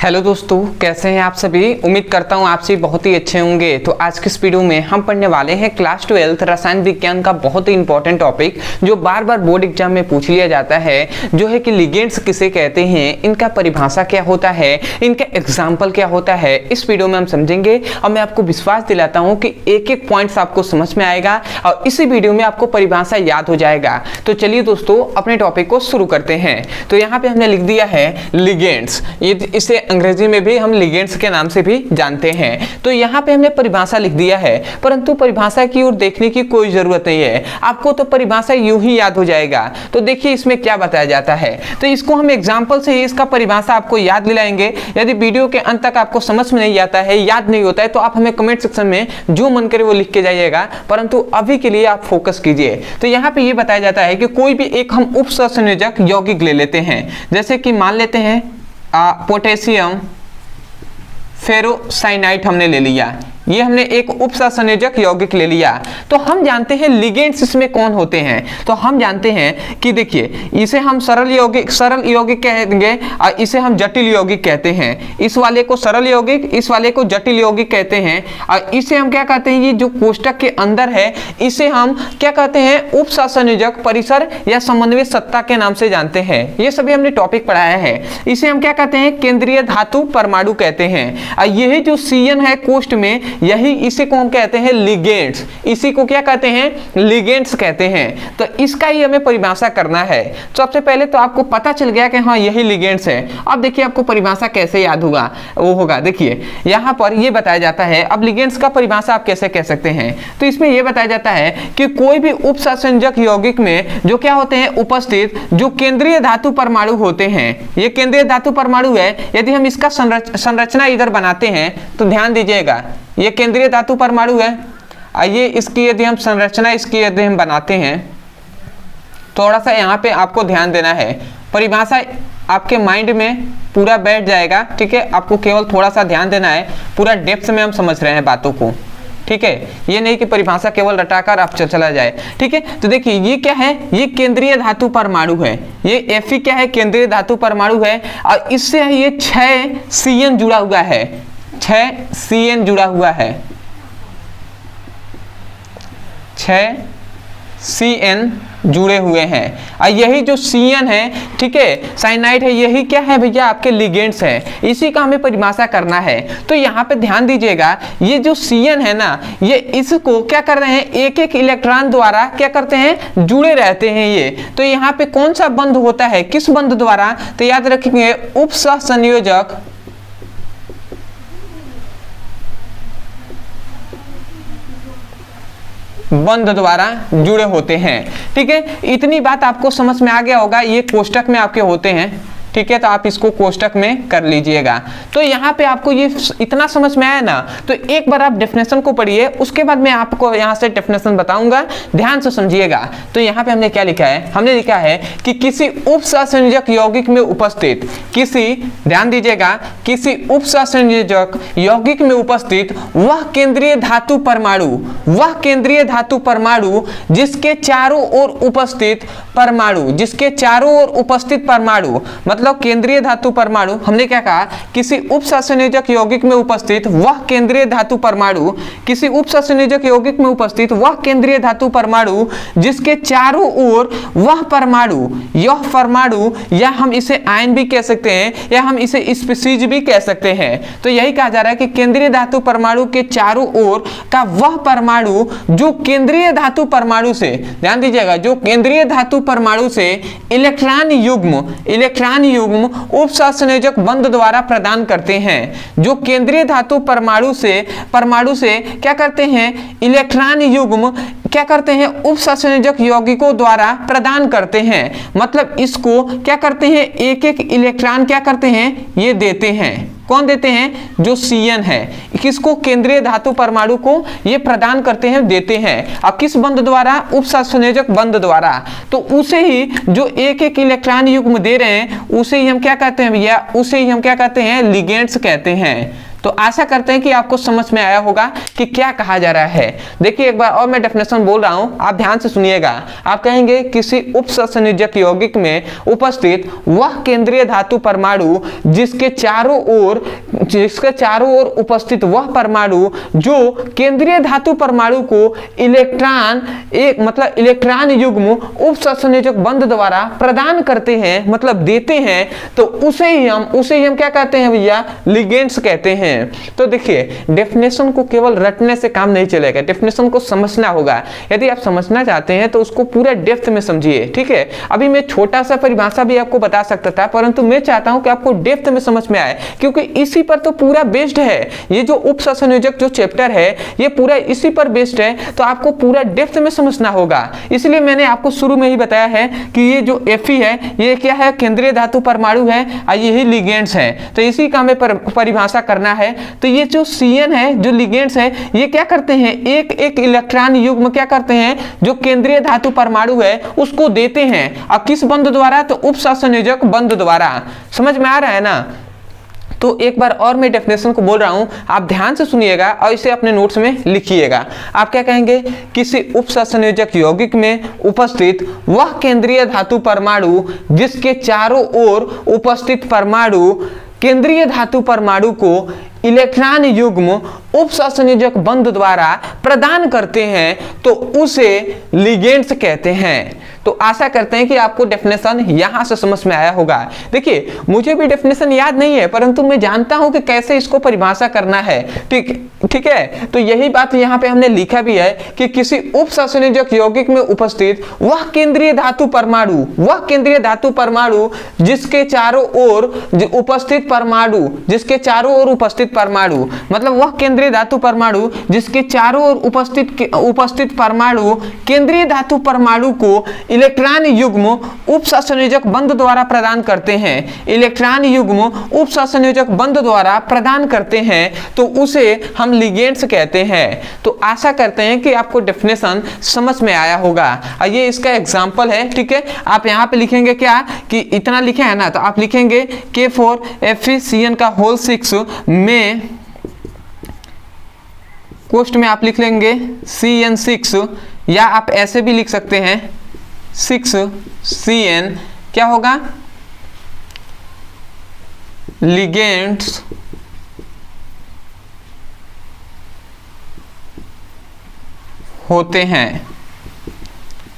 Hello दोस्तों, कैसे हैं आप सभी। उम्मीद करता हूं आप सभी बहुत ही अच्छे होंगे। तो आज के इस वीडियो में हम पढ़ने वाले हैं क्लास 12 रसायन विज्ञान का बहुत ही इंपॉर्टेंट टॉपिक जो बार बार बोर्ड एग्जाम में पूछ लिया जाता है, जो है कि लिगेंड्स किसे कहते हैं, इनका परिभाषा क्या होता है, इनका एग्जाम्पल क्या होता है। इस वीडियो में हम समझेंगे और मैं आपको विश्वास दिलाता हूँ कि एक एक पॉइंट्स आपको समझ में आएगा और इसी वीडियो में आपको परिभाषा याद हो जाएगा। तो चलिए दोस्तों अपने टॉपिक को शुरू करते हैं। तो यहाँ पे हमने लिख दिया है लिगेंड्स, इसे अंग्रेजी में भी हम लिगेंड्स के नाम से भी जानते हैं। तो यहाँ पे हमने परिभाषा लिख दिया है, परंतु परिभाषा की ओर देखने की कोई जरूरत नहीं है, आपको तो परिभाषा यूं ही याद हो जाएगा। तो देखिए इसमें क्या बताया जाता है, तो इसको हम एग्जाम्पल से ही इसका परिभाषा आपको याद दिलाएंगे। यदि वीडियो के अंत तक आपको समझ में नहीं आता है, याद नहीं होता है, तो आप हमें कमेंट सेक्शन में जो मन करे वो लिख के जाइएगा, परंतु अभी के लिए आप फोकस कीजिए। तो यहाँ पे ये बताया जाता है कि कोई भी एक हम उपसंयोजक यौगिक ले लेते हैं, जैसे कि मान लेते हैं पोटेशियम फेरोसाइनाइड हमने ले लिया, ये हमने एक उपसंयोजक यौगिक ले लिया। तो हम जानते हैं लिगेंड्स इसमें कौन होते हैं। तो हम जानते हैं कि देखिए इसे हम सरल यौगिक कहेंगे और इसे हम जटिल यौगिक कहते हैं। इस वाले को सरल यौगिक, इस वाले को जटिल यौगिक कहते हैं। और इसे हम क्या कहते हैं, ये जो कोष्टक के अंदर है इसे हम क्या कहते हैं, उपसंयोजक परिसर या समन्वय सत्ता के नाम से जानते हैं। ये सभी हमने टॉपिक पढ़ाया है। इसे हम क्या कहते हैं, केंद्रीय धातु परमाणु कहते हैं। और यही जो CN है कोष्ठ में, यही इसी को हम कहते हैं लिगेंड्स। इसी को क्या कहते हैं, लिगेंड्स कहते हैं। तो इसका ही हमें परिभाषा करना है। सबसे पहले तो आपको पता चल गया कि हाँ यही लिगेंड्स है। अब देखिए आपको परिभाषा कैसे याद होगा, वो होगा देखिए यहाँ पर ये बताया जाता है। अब लिगेंड्स का परिभाषा आप कैसे कह सकते हैं, तो इसमें यह बताया जाता है कि कोई भी उपसंयोजक यौगिक में जो क्या होते हैं, उपस्थित जो केंद्रीय धातु परमाणु होते हैं, ये केंद्रीय धातु परमाणु है। यदि हम इसका संरचना इधर बनाते हैं तो ध्यान दीजिएगा, ये केंद्रीय धातु परमाणु है। आइए इसकी यदि हम संरचना इसकी यदि हम बनाते हैं, थोड़ा सा यहाँ पे आपको ध्यान देना है। परिभाषा आपके माइंड में पूरा बैठ जाएगा, ठीक है। आपको केवल थोड़ा सा ध्यान देना है, पूरा डेप्थ में हम समझ रहे हैं बातों को, ठीक है। ये नहीं कि परिभाषा केवल रटाकर आप चला जाए, ठीक है। तो देखिए ये क्या है, ये केंद्रीय धातु परमाणु है। ये Fe क्या है, केंद्रीय धातु परमाणु है। और इससे ये 6 CN जुड़ा हुआ है, 6 CN जुड़ा हुआ है, 6 CN जुड़े हुए हैं। और यही जो CN है, ठीक है, साइनाइड है, यही क्या है भैया, आपके लिगेंड्स है। इसी का हमें परिभाषा करना है। तो यहाँ पे ध्यान दीजिएगा, ये जो CN है ना, ये इसको क्या कर रहे हैं, एक एक इलेक्ट्रॉन द्वारा क्या करते हैं, जुड़े रहते हैं ये। तो यहाँ पे कौन सा बंध होता है, किस बंध द्वारा, तो याद रखेंगे उपसंयोजक बंध द्वारा जुड़े होते हैं, ठीक है। इतनी बात आपको समझ में आ गया होगा। ये कोष्टक में आपके होते हैं, ठीक है। तो आप इसको कोष्टक में कर लीजिएगा। तो यहाँ पे आपको ये इतना समझ में आया ना, तो एक बार आप डेफिनेशन को पढ़िए, उसके बाद मैं आपको यहाँ से डेफिनेशन बताऊंगा, ध्यान से समझिएगा। तो यहाँ पे हमने क्या लिखा है, हमने लिखा है कि किसी उपसंयोजक यौगिक में उपस्थित ध्यान दीजिएगा, किसी उपसंयोजक यौगिक में उपस्थित वह केंद्रीय धातु परमाणु जिसके चारों ओर उपस्थित परमाणु, मतलब केंद्रीय धातु परमाणु। हमने क्या कहा, किसी उपसंयोजक यौगिक में उपस्थित वह केंद्रीय धातु परमाणु, किसी उपसंयोजक यौगिक में उपस्थित वह केंद्रीय धातु परमाणु जिसके चारों ओर वह परमाणु, यह परमाणु, या हम इसे आयन भी कह सकते हैं, या हम इसे स्पीशीज भी कह सकते हैं। तो यही कहा जा रहा है कि केंद्रीय धातु परमाणु के चारों ओर का वह परमाणु जो केंद्रीय धातु परमाणु से, ध्यान दीजिएगा, जो केंद्रीय धातु परमाणु से इलेक्ट्रॉन युग्म उपसंयोजक बंध द्वारा प्रदान करते हैं। जो केंद्रीय धातु परमाणु से क्या करते हैं, इलेक्ट्रॉन युग्म क्या करते हैं, उपसंयोजक यौगिकों द्वारा प्रदान करते हैं। मतलब इसको क्या करते हैं, एक एक इलेक्ट्रॉन क्या करते हैं, ये देते हैं। कौन देते हैं, जो CN है, किसको, केंद्रीय धातु परमाणु को ये प्रदान करते हैं, देते हैं। और किस बंध द्वारा, उपसंयोजक बंध द्वारा। तो उसे ही जो एक एक इलेक्ट्रॉन युग्म दे रहे हैं, उसे ही हम क्या कहते हैं भैया, उसे ही हम क्या कहते हैं, लिगेंड्स कहते हैं। तो आशा करते हैं कि आपको समझ में आया होगा कि क्या कहा जा रहा है। देखिए एक बार और मैं डेफिनेशन बोल रहा हूं, आप ध्यान से सुनिएगा। आप कहेंगे किसी उपसंयोजक यौगिक में उपस्थित वह केंद्रीय धातु परमाणु जिसके चारों ओर उपस्थित वह परमाणु जो केंद्रीय धातु परमाणु को इलेक्ट्रॉन युग्म उपसंयोजक बंध द्वारा प्रदान करते हैं, मतलब देते हैं, तो उसे ही हम क्या कहते हैं भैया, लिगेंड्स कहते हैं। तो देखिए डेफिनेशन को केवल रटने से काम नहीं चलेगा, डेफिनेशन को समझना होगा। यदि आप समझना चाहते हैं तो उसको पूरा डेप्थ में समझिए, ठीक है। अभी मैं छोटा सा परिभाषा भी आपको बता सकता था, परंतु मैं चाहता हूं कि आपको डेप्थ में समझ में आए, क्योंकि इसी पर तो पूरा बेस्ड है। ये जो उपसंयोजक जो चैप्टर है ये पूरा इसी पर बेस्ड है, तो आपको पूरा डेप्थ में समझना होगा। इसलिए मैंने आपको शुरू में ही बताया है कि ये जो Fe है ये क्या है, केंद्रीय धातु परमाणु है और यही लिगेंड्स है। तो इसी का हमें परिभाषा करना है। तो ये जो Cn है, जो लिगेंड्स है, ये क्या करते हैं, एक एक इलेक्ट्रॉन युग्म क्या करते हैं, जो केंद्रीय धातु परमाणु है उसको देते हैं। और किस बंध द्वारा, तो उपसंयोजक बंध द्वारा। समझ में आ रहा है ना। तो एक बार और मैं डेफिनेशन को बोल रहा हूं, आप ध्यान से सुनिएगा और इसे अपने नोट्स में लिखिएगा। आप क्या कहेंगे, किसी उपसंयोजक यौगिक में उपस्थित वह केंद्रीय धातु परमाणु जिसके चारों ओर उपस्थित परमाणु केंद्रीय धातु परमाणु को इलेक्ट्रॉन युग्म उपसंयोजक बंध द्वारा प्रदान करते हैं, तो उसे लिगेंड्स कहते हैं। तो आशा करते हैं कि आपको डेफिनेशन यहां से समझ में आया होगा। देखिए मुझे भी डेफिनेशन याद नहीं है, परंतु मैं जानता हूं कि कैसे इसको परिभाषा करना है, ठीक है। तो यही बात यहां पे हमने लिखा भी है कि किसी उपसंयोजक यौगिक में उपस्थित वह केंद्रीय धातु परमाणु जिसके चारों ओर उपस्थित परमाणु, मतलब वह केंद्रीय धातु परमाणु जिसके चारों ओर उपस्थित परमाणु केंद्रीय धातु परमाणु को इलेक्ट्रॉन युग्म उपसंयोजक बंध द्वारा प्रदान करते हैं, इलेक्ट्रॉन युग्म उपसंयोजक बंध द्वारा प्रदान करते हैं, तो उसे हम लिगेंड्स कहते हैं। तो आशा करते हैं कि आपको डेफिनेशन समझ में आया होगा। ये इसका एग्जांपल है, ठीक है। आप यहाँ पे लिखेंगे क्या कि इतना लिखे है ना, तो आप लिखेंगे K4FeCN का होल 6 में कोष्ठ में आप लिख लेंगे CN6, या आप ऐसे भी लिख सकते हैं 6CN क्या होगा, लिगेंड्स होते हैं,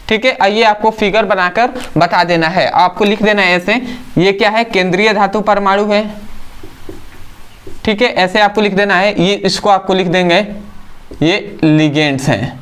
ठीक है। आइए आपको फिगर बनाकर बता देना है, आपको लिख देना है ऐसे, ये क्या है, केंद्रीय धातु परमाणु है, ठीक है। ऐसे आपको लिख देना है, ये इसको आपको लिख देंगे, ये लिगेंड्स हैं,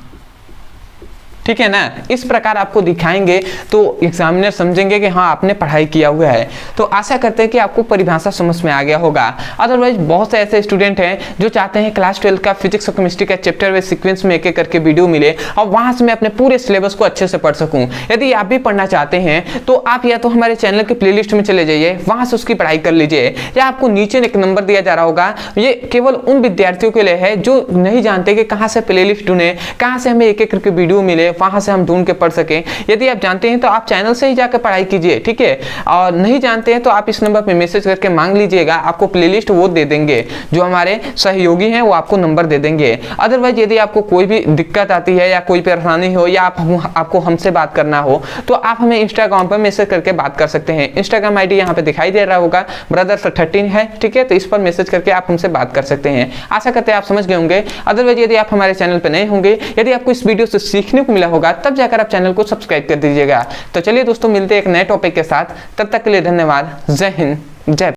ठीक है ना। इस प्रकार आपको दिखाएंगे तो एग्जामिनर समझेंगे कि हाँ आपने पढ़ाई किया हुआ है। तो आशा करते हैं कि आपको परिभाषा समझ में आ गया होगा। अदरवाइज बहुत से ऐसे स्टूडेंट हैं जो चाहते हैं क्लास 12 का फिजिक्स और केमिस्ट्री का चैप्टर वाइज सीक्वेंस में एक एक करके वीडियो मिले और वहां से मैं अपने पूरे सिलेबस को अच्छे से पढ़ सकूं। यदि आप भी पढ़ना चाहते हैं तो आप या तो हमारे चैनल के प्लेलिस्ट में चले जाइए, वहां से उसकी पढ़ाई कर लीजिए, या आपको नीचे एक नंबर दिया जा रहा होगा। ये केवल उन विद्यार्थियों के लिए है जो नहीं जानते कि कहाँ से प्लेलिस्ट ढूंढे, कहाँ से हमें एक एक करके वीडियो मिले, वहां से हम ढूंढ के पढ़ सकें। यदि आप जानते हैं तो आप चैनल से ही जाकर पढ़ाई कीजिए, ठीक है। और नहीं जानते हैं तो आप इस नंबर पे मैसेज करके मांग लीजिएगा, आपको प्लेलिस्ट वो दे देंगे, जो हमारे सहयोगी हैं वो आपको नंबर दे देंगे। अदरवाइज यदि आपको कोई भी दिक्कत आती है या कोई परेशानी हो या आपको हमसे बात करना हो तो आप हमें इंस्टाग्राम पर मैसेज करके बात कर सकते हैं। इंस्टाग्राम आईडी यहाँ पे दिखाई दे रहा होगा, brother13 है, ठीक है। तो इस पर मैसेज करके आप हमसे बात कर सकते हैं। आशा करते हैं आप समझ गए होंगे। अदरवाइज यदि आप हमारे चैनल पर नए होंगे, यदि आपको इस वीडियो से सीखने को मिला होगा, तब जाकर आप चैनल को सब्सक्राइब कर दीजिएगा। तो चलिए दोस्तों, मिलते हैं एक नए टॉपिक के साथ, तब तक के लिए धन्यवाद। जय हिंद, जय